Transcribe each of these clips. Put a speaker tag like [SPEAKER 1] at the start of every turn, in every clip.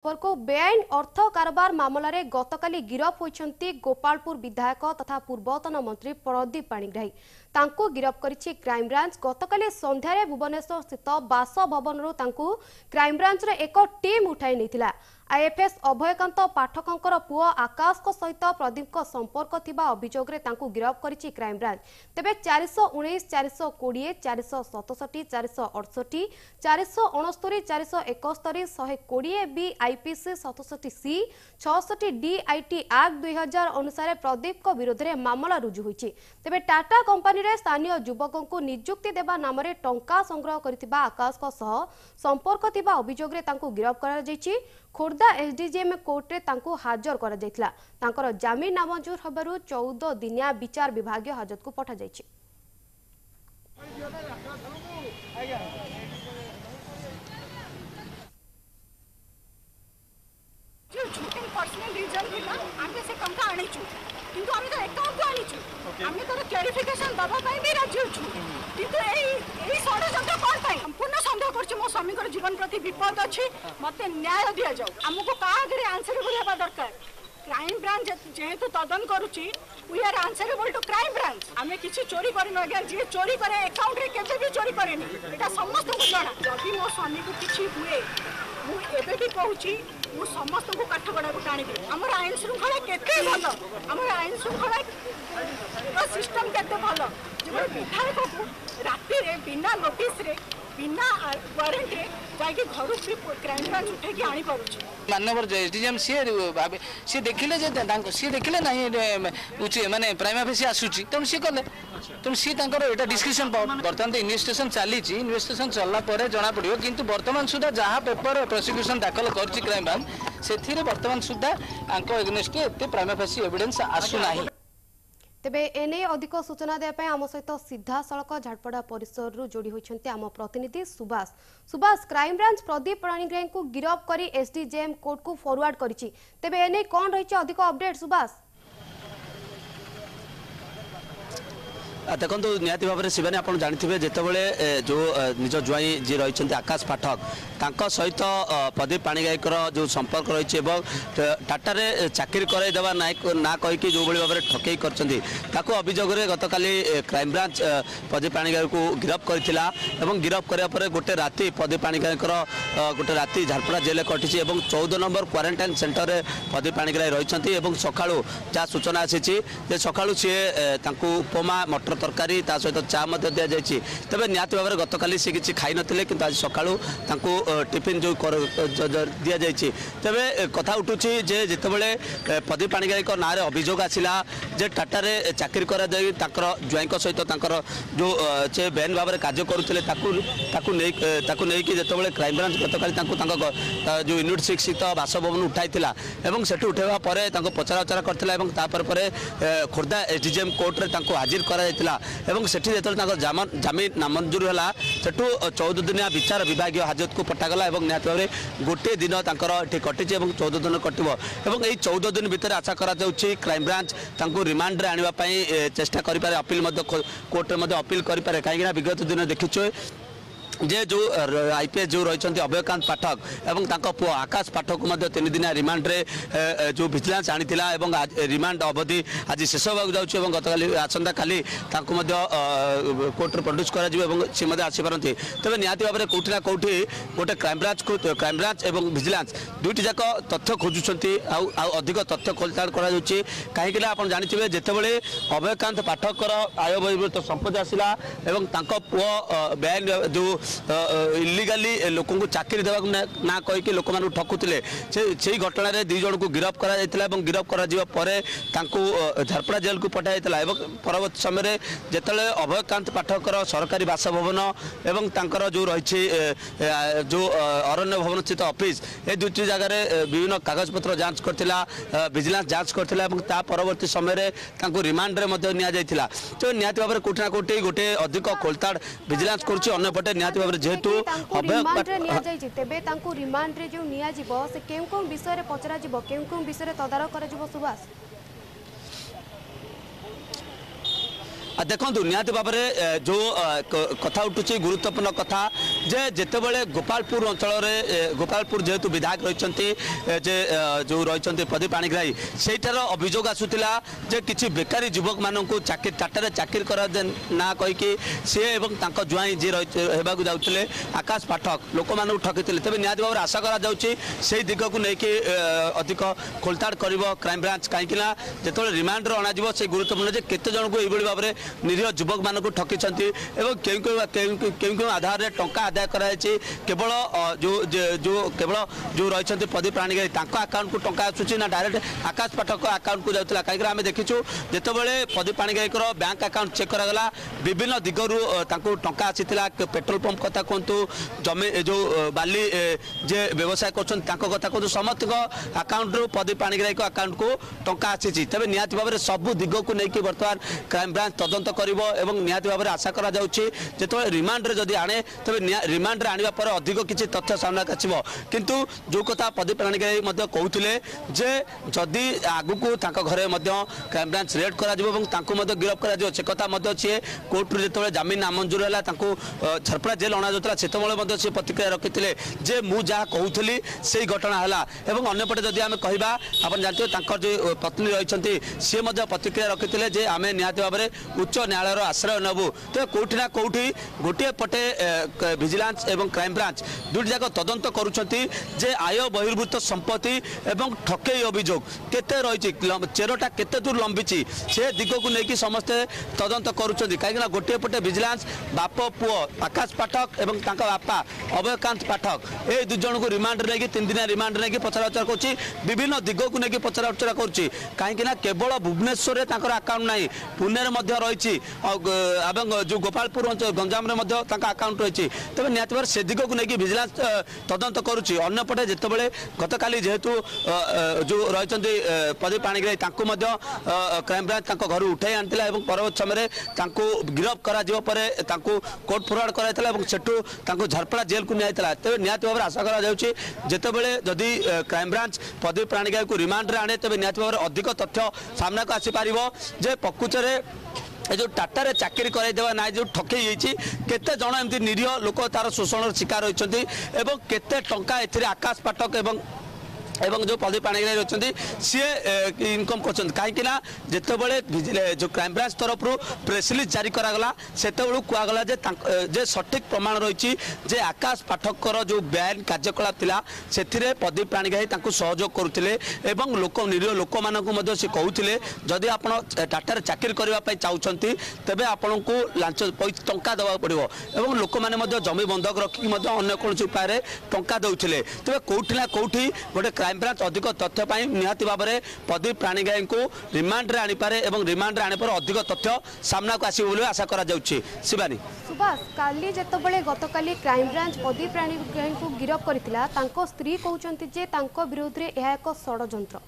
[SPEAKER 1] को बेआईन अर्थ कारोबार मामलें गतकाली गिरफ होती गोपालपुर विधायक तथा पूर्वतन मंत्री प्रदीप पाणिग्राही तांको गिरफ करिछि क्राइमब्रांच। गतकाली संध्यारे भुवनेश्वर स्थित बासभवन क्राइमब्रांच एक टीम उठाई नहीं। आईएफएस अभयकांत पाठकों पुओ आकाश सहित प्रदीप संपर्क थिबा अभियोग गिरफ करिछि क्राइमब्रांच। तेबे 419, 420, 467, 468, 469, 471, 120 बी आईपीसी 67 सी 66 डीआईटी एक्ट 2000 अनुसार प्रदीप विरोध में मामला रुजु होइछि। तेबे टाटा कंपनी रे स्थानीय युवकों को नियुक्ति देवा नाम टंका संग्रह करथिबा आकाश संपर्क थिबा अभियोग गिरफ करा जायछि। खोर्धा एसडीजेएम कोर्ट रे तांको हाजर करा जायतिला। तांकर जामीन नामंजूर होबारु 14 दिनिया विचार विभागीय हाजत को पठा जायछि।
[SPEAKER 2] जो शूटिंग पर्सनल रीजन थिला आमे से टंका आनिछु किंतु आमे तो अकाउंट को आनिछु आमे तो क्लैरिफिकेशन दबा पई भी राजी होछु किंतु एई षडयंत्र कोन पई संपूर्ण संदेह करछि मो स्वामी को जीवन प्रति विपद अछि मते न्याय दिया जाऊ। हमको का आगे आंसरेबल हेबा दरकार। क्राइम ब्रांच जेहेतु तदन करूची we are answerable to crime branch. आमे किछि चोरी करिन अगर जे चोरी करे अकाउंट रे केबे भी चोरी करेनी एटा समस्त को जाना। जदि मो स्वामी को किछि हुए मु एबे भी कहूची मु समस्त को काठगड़ा को टाणी दे। हमर आईन श्रृंखला केते भल हमर आईन श्रृंखला सिस्टम केते भल जे विधायक को राति रे बिना नोटिस रे बिना वारंट रे जाके घर क्राइम ब्रांच उठे के आनी पड़ुची।
[SPEAKER 3] मानवर एसडीएम सी देखिले जे सी देखिले ना माने प्राइमा फेसी आसुची तेणु सी कले तेणु सी एटा डिस्कशन पावर बर्तमान इन्वेस्टिगेशन चली इन्वेस्टिगेशन चलला परे जना पड़ियो किंतु वर्तमान सुधा जहाँ पेपर प्रोसिक्यूशन दाखल करछि क्राइम ब्रांच से वर्तमान सुधा आंको एग्नेस्ट एते प्राइमा फेसी एविडेंस आसु नाही।
[SPEAKER 1] तेबे एने अधिक सूचना देवाई आम सहित सीधा सड़क झाड़पड़ा परिसर जोड़ी होती आम प्रतिनिधि सुभाष क्राइमब्रांच प्रदीप पाणिग्राही को गिरफ कर एसडीजेएम कोर्ट को फॉरवर्ड करिछि। तेबे एने कौन रही अधिक अपडेट सुभाष?
[SPEAKER 4] देखो निहाती भाव में शिवानी आप जानते जितेबाला जो निज ज्वाई जी रही आकाश पाठक तांको सहित प्रदीप पाणिग्राही जो संपर्क रही टाटा रे चाकरी करदेवा ना कहीकि जो भाव में ठकई कर अभियोग गतकाली क्राइम ब्रांच प्रदीप पाणिग्राही को गिरफ करथिला एवं गिरफ करापर गोटे राति प्रदीप पाणिग्राही गोटे राति झारपड़ा जेल कटि 14 नंबर क्वारंटाइन सेंटर में प्रदीप पाणिग्राही रही सका जहाँ सूचना आसी सका सी उपमा मटर तरकारी ता सहित चा दि जाए। तेज निहती भाव में गतकाली सी किसी खाई नथिले किंतु आज सकाळू टिफिन जो दि जाए। तेज कथा उठुची जे जितेबाला प्रदीप पाणिग्राही ना अभियोग आसला जे टाटा रे चाकरी कर ज्वाई सहित जो से बेन भाव में कार्य करुले जितेबाला क्राइम ब्रांच गतकाली जो यूनिट 6 स्थित बासभवन उठाई से उठाइबा पर पचरा उचरा करता खोर्धा एसडीजेएम कोर्ट में हाजिर कर जामीन नामंजूर है सेठू 14 दिनिया विचार विभागीय हाजत को पठागला निहती भाव में गोटे दिन कटि 14 दिन कटो 14 दिन भितर आशा करा क्राइम ब्रांच रिमांड आने चेष्टा करें अपील कोर्ट में अपील करें कहीं विगत दिन देखीचे जे जो आईपीएस जो रही अभयकांत पाठक एवं पुओ आकाश पाठक को 3 दिनिया रिमांड रे जो विजिलेंस आनी रिमांड अवधि आज शेष होगा जाऊँ गतकाली आसंता काली कोर्ट प्रोड्यूस कर सी आसीपारती। तेज निहती भाव में कौटि ना कौटि गोटे क्राइम ब्रांच और विजिलेंस दुईटी जाक तथ्य खोजुंट अधिक तथ्य खोलताड़ कहीं आप जानते जितेबाला अभयकांत पाठक आय बहिर्भूत संपत्ति आसला पुओ बेआईन जो इलिगाली लोक चाकरी देवा ना कहीकि लोक मानू ठकुले से घटना रे 2 जन को गिरफ कर गिरफ कर झारपड़ा जेल को पठाई परवर्त समय जिते अभयकांत पाठक सरकारी बासभवन एवं जो रही जो अरण्य भवन स्थित ऑफिस ये दुईटी जगह विभिन्न कागज पत्र जांच करथिला विजिलेंस जांच करथिला परवर्ती समय रिमांड रे तो निहती भाव में कोठा कोठी गोटे अधिक खोलताड़ विजिलेंस करपटे निहती जेहेतु
[SPEAKER 1] रिमांड रे जो निया जिवो से केउ विषय पचरा केउ विषय तदारख कर सुभाष?
[SPEAKER 4] देखो निहती भाव में जो कथा उठुची गुरुत्वपूर्ण कथा जे जितेबाला गोपालपुर अंचल गोपालपुर जेहेतु विधायक रही जो रही प्रदीप पाणिग्राही सेठार अभियोग आसूला जे किसी बेकारी युवक मानक चाकरी टाटा चाकरी कर ना कहीकि सी और ज्वाई जी होगा जाते आकाश पाठक लोक मान ठकी तेज निहत भाव में आशा कर दिग को लेकिन अधिक खोलताड़ कर क्राइम ब्रांच कहीं जो रिमांड अणा से गुरुत्वपूर्ण केते जन को यही भाव में निरीह युवक मान ठकी क्यों आधार में टंका आदाय कराई केवल जो केवल जो रही प्रदीप पाणिग्राही अकाउंट को टंका आसूसी ना डायरेक्ट आकाश पाठक अकाउंट को जाता कहीं आम देखीचु जितेबाला Pradeep Panigrahi bank account check करागला विभिन्न दिगरू टंका आसीला पेट्रोल पंप कथा कहतु जमी जो बाली जे व्यवसाय कर कथा कहतु समस्त अकाउंट रू प्रदीप पाणिग्राही अकाउंट को टंका आसी तेज निहत भाव में सबू दिग को लेकिन बर्तमान क्राइम ब्रांच तदंत कर निहत भाव में आशा करा जो रिमांड रे जदि आने तेज रिमांड आने पर अधिक किसी तथ्य सामना आसो किंतु जो कथा प्रदीप पाणिग्राही कहते जे जदि आगु को घरे क्राइम ब्रांच रेड कर गिरफ कर सी कोर्ट जो जमीन नामंजूर है झरपड़ा जेल अणा जाता से सी प्रतिक्रिया रखी जे मु जहाँ कहूली से घटना है अंपटे जदि आम कह आप जानते जो पत्नी रही सी प्रतिक्रिया रखी जे आम निहत भाव में उच्च न्यायालय आश्रय नबू तो कौटी ना कौटी गोटे पटे विजिलेंस एवं क्राइम ब्रांच दुईटी जाक तदंत करुँचे जे आय बहिर्भूत संपत्ति एवं ठकई अभियोग केते रही चेरटा केते दूर लंबी से दिग को लेकिन समस्ते तदंत करुँच कहीं गोटे पटे विजिलेंस बाप पुओ आकाश पाठक एवं बापा अभयकांत पाठक ये दुई जन को रिमांड नहीं 3 दिन रिमांड नहीं पचराउचरा कर विभिन्न दिग को लेकिन पचराउचरा करुँची कहीं केवल भुवनेश्वर अकाउंट ना पुणे रही जो गोपालपुर गंजाम अकाउंट रही तेज निहत भाव से दिग को लेकिन विजिलेंस तदंत करुँची अंपटे जितेबाला गत काली जेहेतु जो रही प्रदीप पाणिग्राही क्राइम ब्रांच घर उठाई आनी परवर्त समय गिरफ कर कोर्ट फरवर्ड कराई झरपड़ा जेल को निया तेज निहत भाव में आशा करते जदि क्राइम ब्रांच प्रदीप पाणिग्राही को रिमांड आने तेज निहत भाव में अधिक तथ्य सामना को आसीपर जे प्रकृत में जो टाटा रे चाकरी कराइदेवा ना जो ठकई केते जन एमती निरीह लोक तार शोषण शिकार होती केते टंका ए आकाश पाठक एवं जो प्रदीप पाणिग्राही रही सी इनकम कर कहीं जितेबाला जो क्राइम ब्रांच तरफ प्रेस रिलीज जारी करागला से कहगला जे सठिक प्रमाण रही जे आकाश पाठकर जो बेआईन कार्यकलाप थिला से प्रदीप पाणिग्राही सहयोग करुले लोक निरीह लोक मानक से कहते जदि आप टाटा चाकरी करने चाहते तेज आपण को लांच टंका देवा पड़ो और लोक मैंने जमी बंधक रखिक अन्य कौन उपाय टंका दौले तेज कौटी ना कौटी गोटे क्राइम ब्रांच अधिक तथ्य निहत भाव में प्रदीप पाणिग्राही को रिमांड आनीपे और रिमांड आने पर अधिक तथ्य सामना को आसो आशा करा शिवानी
[SPEAKER 1] सुभाष काली जितेबाला गतकाली क्राइम ब्रांच प्रदीप पाणिग्राही को गिरफ करथिला तांको स्त्री कहउचंती जे तांको विरोध रे यह एक षडयंत्र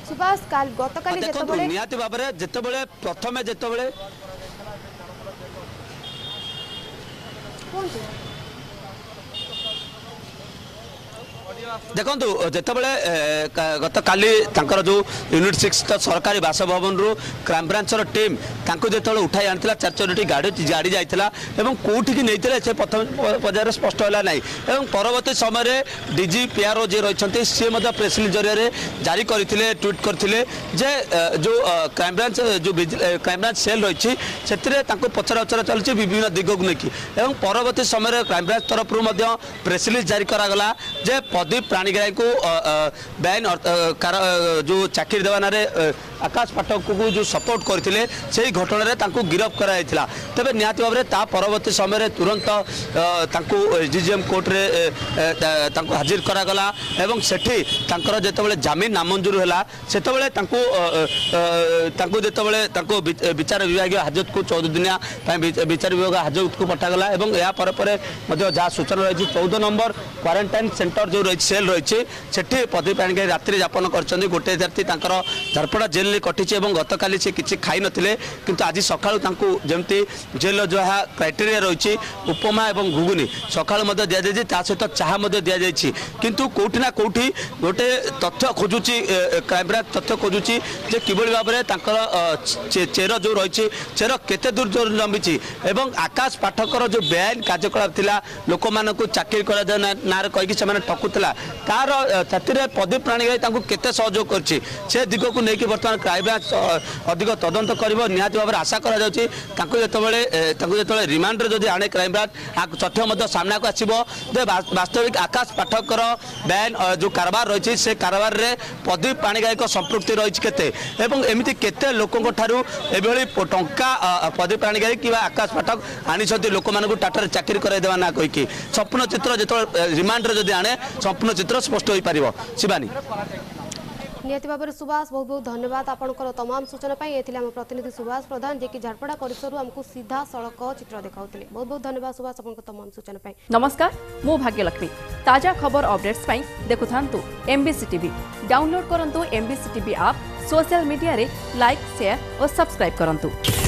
[SPEAKER 1] सुभाष काल गतकाली जितेबाला
[SPEAKER 4] निहत भाव में जितेबाला प्रथमे जितेबाला देखो जितेबाला गत काली जो यूनिट 6 सरकारी बासभवन रु क्राइम ब्रांच टीम जो उठाई आनी 4 गाड़ी जाता कौटी की नहीं से प्रथम पर्यायर स्पष्ट है ना और परवर्ती समय डीजी पीआरओ जी रही सी प्रेस रिलीज जरिए जारी करते ट्वीट करते जे जो क्राइम ब्रांच जो क्राइम ब्रांच सेल रही से पचरा उचरा चलती विभिन्न दिग को लेकिन और परवर्ती समय क्राइम ब्रांच तरफ प्रेस रिलीज जारी करागला जे प्रदीप पाणिग्राही को बेआईन जो चाकरी देवा ना आकाश पाठक को जो सपोर्ट करते से घटना रे गिरफ कराई तेज निहत भाव में परवर्ती समय तुरंत एसडीजीएम कोर्ट रे हाजिर करागला और सेठी जितेबाला जमीन नामंजूर है से विचार विभाग हाजत को 14 दिनिया विचार विभाग हाजत को पठागला और या जहाँ सूचना रही 14 नंबर क्वारंटाइन सेंटर जो रही सेल रही प्रदीप पाणिग्राही रात्रि यापन कर गोटे राति झरपड़ा जेल जेल कटी गतकाली से किसी खाई नथिले किंतु आज सकाळु तांकु जेमती जेल जो है क्राइटेरिया रही उपमा एवं घुगुनी सकाळु दि जाए ता सहित चाह दि जाए किंतु कोठी ना कोठी गोटे तथ्य खोजुची क्राइम ब्रांच तथ्य खोजुची जे किभଳି भाबरे तांकर चेर जो रही चेर केते दूर जो लंबी एवं आकाश पाठकर जो बेआईन कार्यकलाप थिला लोक मानकु चाकरी करा ना कहीकि से ठकुला तार तातिर प्रदीप पाणिग्राही तांकु केते सहयोग करछि से दिग को लेकिन बर्तमान क्राइम ब्रांच अधिक तदंत कर निहाती भाव आशा कर रिमांड जदि आने क्राइम ब्रांच तथ्य सामना को आसो वास्तविक आकाश पाठकर बैन जो कारबार रही से कारबार रे प्रदीप पाणिग्राही संपृक्ति रही केते एवं एमती केते लोकों ठारू एभली टंका प्रदीप पाणिग्राही कि आकाश पाठक आनी लोक मानक टाटा चाकरी कराइदेवा ना कहीकि संपूर्ण चित्र जो रिमांड जदि आने संपूर्ण चित्र स्पष्ट हो पार शिवानी
[SPEAKER 1] नियति भाव में सुभाष बहुत बहुत धन्यवाद आपंकर तमाम सूचना ये आम प्रतिनिधि सुभाष प्रधान जे कि झारपड़ा परिसर आमको सीधा सड़क चित्र देखाउतले बहुत बहुत धन्यवाद सुभाष आपंकर तमाम सूचना।
[SPEAKER 5] नमस्कार मो भाग्यलक्ष्मी ताजा खबर अपडेट्स पाई देखुथांतु एमबीसी टीवी डाउनलोड करंतु MBC TV app social media रे लाइक शेयर और सब्सक्राइब करंतु।